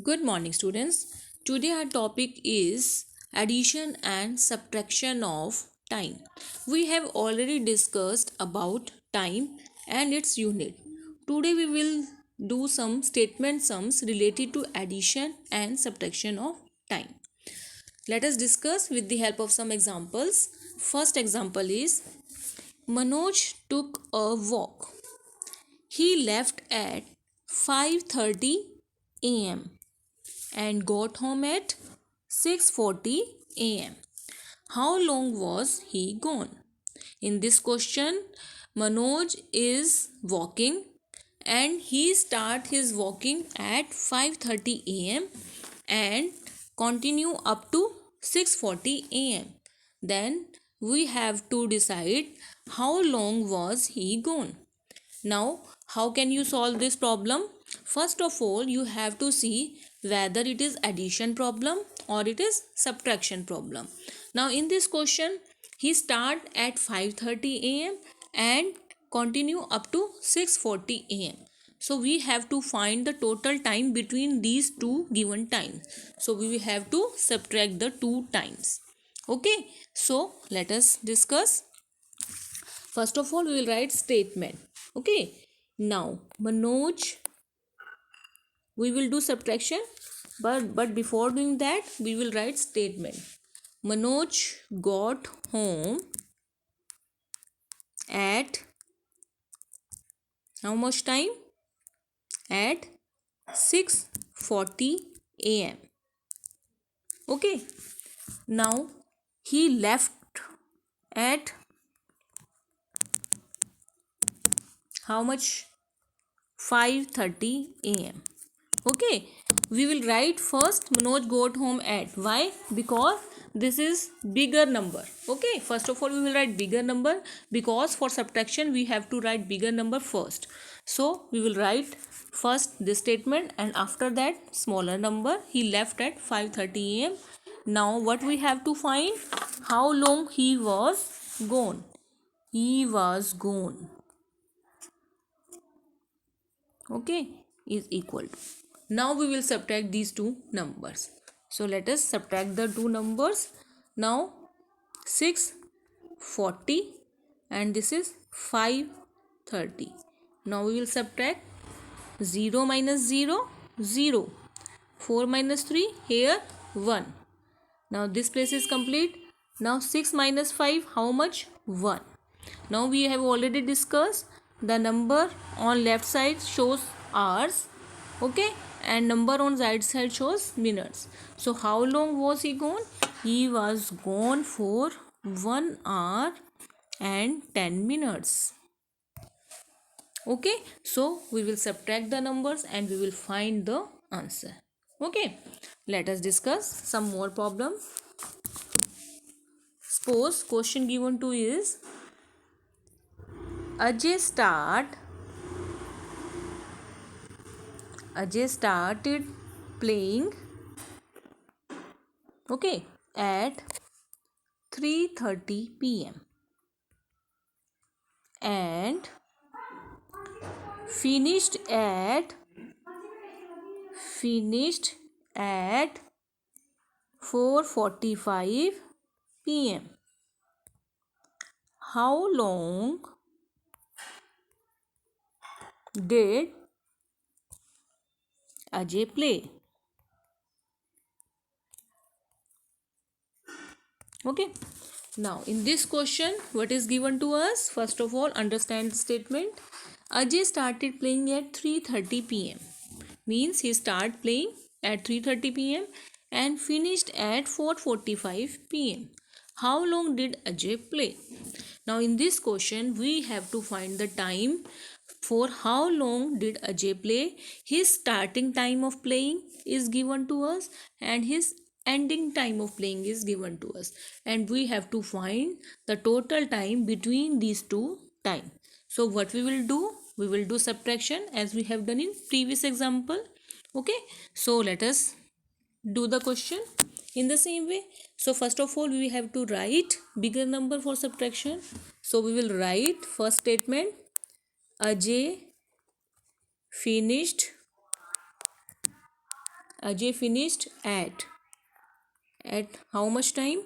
Good morning, students. Today, our topic is addition and subtraction of time. We have already discussed about time and its unit. Today, we will do some statement sums related to addition and subtraction of time. Let us discuss with the help of some examples. First example is Manoj took a walk. He left at 5:30 a.m. and got home at 6:40 am. How long was he gone? In this question, Manoj is walking and he start his walking at 5:30 am and continue up to 6:40 am. Then we have to decide how long was he gone. Now, how can you solve this problem? First of all, you have to see whether it is addition problem or it is subtraction problem. Now, in this question, he start at 5:30 am and continue up to 6:40 am. So, we have to find the total time between these two given times. So, we will have to subtract the two times. Okay, so let us discuss. First of all, we will write statement. Okay. Now, Manoj, we will do subtraction. But before doing that, we will write statement. Manoj got home at how much time? At 6:40 am. Okay. Now, he left at how much? 5:30 am. Okay, we will write first Manoj got home at. Why? Because this is bigger number. Okay, first of all we will write bigger number because for subtraction we have to write bigger number first. So we will write first this statement and after that smaller number. He left at 5:30 am. Now what we have to find? How long he was gone. He was gone. Okay, is equal to. Now we will subtract these two numbers. So let us subtract the two numbers. Now 6:40 and this is 5:30. Now we will subtract 0 minus 0, 0. 4 minus 3, here 1. Now this place is complete. Now 6 minus 5, how much? 1. Now we have already discussed the number on left side shows hours, okay, and number on right side shows minutes. So how long was he gone? He was gone for 1 hour and 10 minutes. Okay, so we will subtract the numbers and we will find the answer. Okay, let us discuss some more problem. Suppose question given to is Ajay started playing, okay, at 3:30 p.m. and finished at 4:45 p.m. How long did Ajay play? Okay, now in this question what is given to us? First of all, understand the statement. Ajay started playing at 3:30 p.m. means he started playing at 3:30 p.m. and finished at 4:45 p.m. How long did Ajay play? Now in this question we have to find the time. For how long did Ajay play? His starting time of playing is given to us and his ending time of playing is given to us, and we have to find the total time between these two times. So what we will do? We will do subtraction as we have done in previous example. Okay, so let us do the question in the same way. So first of all we have to write bigger number for subtraction. So we will write first statement Ajay finished Ajay finished at how much time?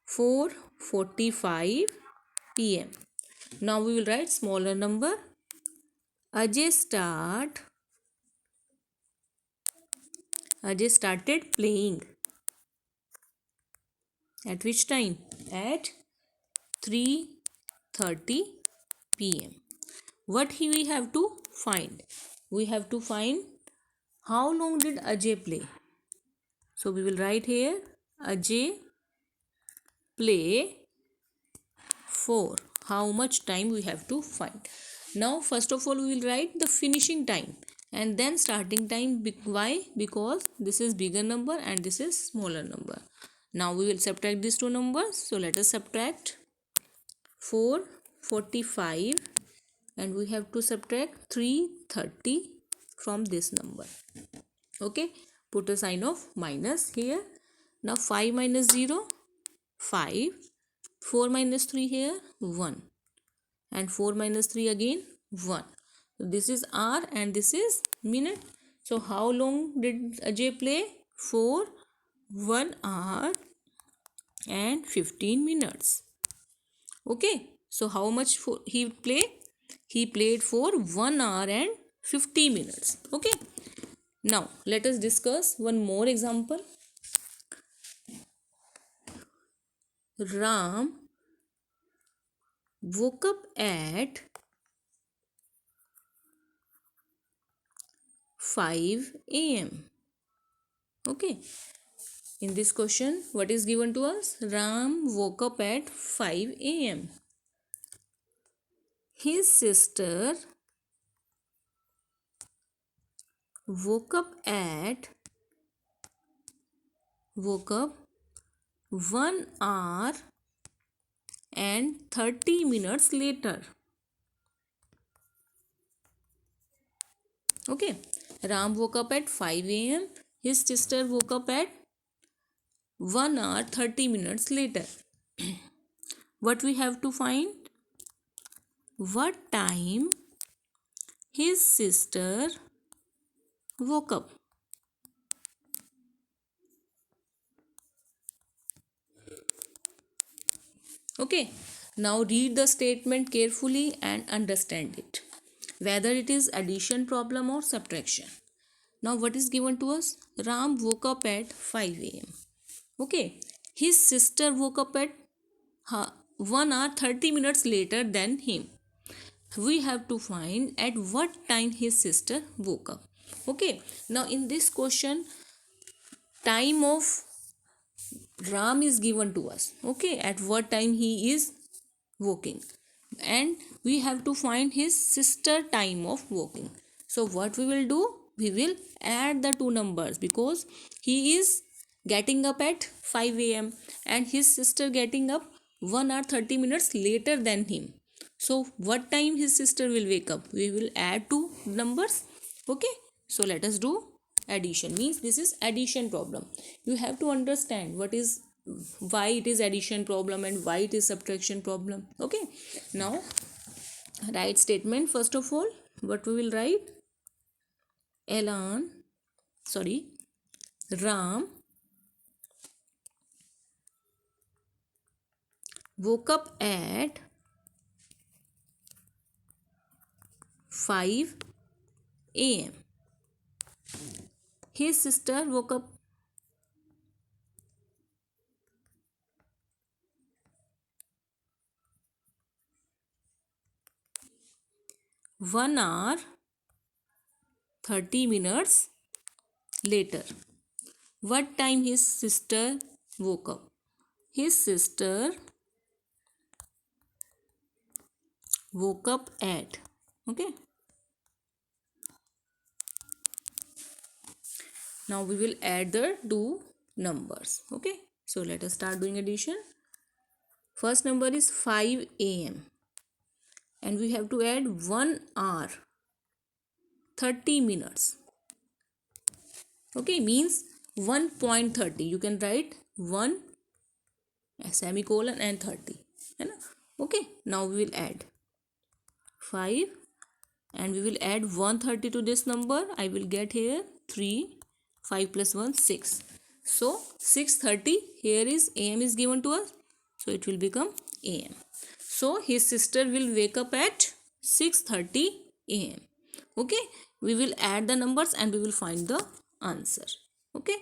4:45 p.m. Now we will write smaller number. Ajay started playing at which time? At 3:30 p.m. What we have to find? We have to find how long did Ajay play. So we will write here Ajay play for how much time we have to find. Now first of all we will write the finishing time and then starting time. Why? Because this is bigger number and this is smaller number. Now we will subtract these two numbers. So let us subtract 4:45 and we have to subtract 3:30 from this number. Okay, put a sign of minus here. Now 5 minus 0, 5. 4 minus 3 here, 1. And 4 minus 3 again, 1. So this is hour and this is minute. So how long did Ajay play? For 1 hour and 15 minutes. Okay, so how much he played? He played for 1 hour and 50 minutes. Okay, now let us discuss one more example. Ram woke up at 5 a.m. Okay, in this question, what is given to us? Ram woke up at 5 a.m. His sister woke up 1 hour and 30 minutes later. Okay, Ram woke up at 5 a.m. His sister woke up at 1 hour 30 minutes later. What we have to find? What time his sister woke up. Okay, now read the statement carefully and understand it, whether it is addition problem or subtraction. Now what is given to us? Ram woke up at 5 a.m. Okay, his sister woke up at 1 hour 30 minutes later than him. We have to find at what time his sister woke up. Okay, now in this question, time of Ram is given to us. Okay, at what time he is working, and we have to find his sister time of working. So what we will do? We will add the two numbers because he is getting up at 5 a.m. and his sister getting up 1 hour 30 minutes later than him. So what time his sister will wake up? We will add two numbers. Okay, so let us do addition. Means this is addition problem. You have to understand why it is addition problem and why it is subtraction problem. Okay, now write statement. First of all, what we will write? Ram woke up at 5 a.m. His sister woke up 1 hour 30 minutes later. What time his sister woke up? His sister woke up at. Okay, now we will add the two numbers. Okay, so let us start doing addition. First number is 5 a.m. and we have to add 1 hour 30 minutes. Okay, means 1.30. You can write 1 semicolon and 30. Okay, now we will add 5 and we will add 130 to this number. I will get here 3 5 plus 1 6. So 6:30, here is am is given to us, so it will become am. So his sister will wake up at 6:30 am. Okay, we will add the numbers and we will find the answer. Okay.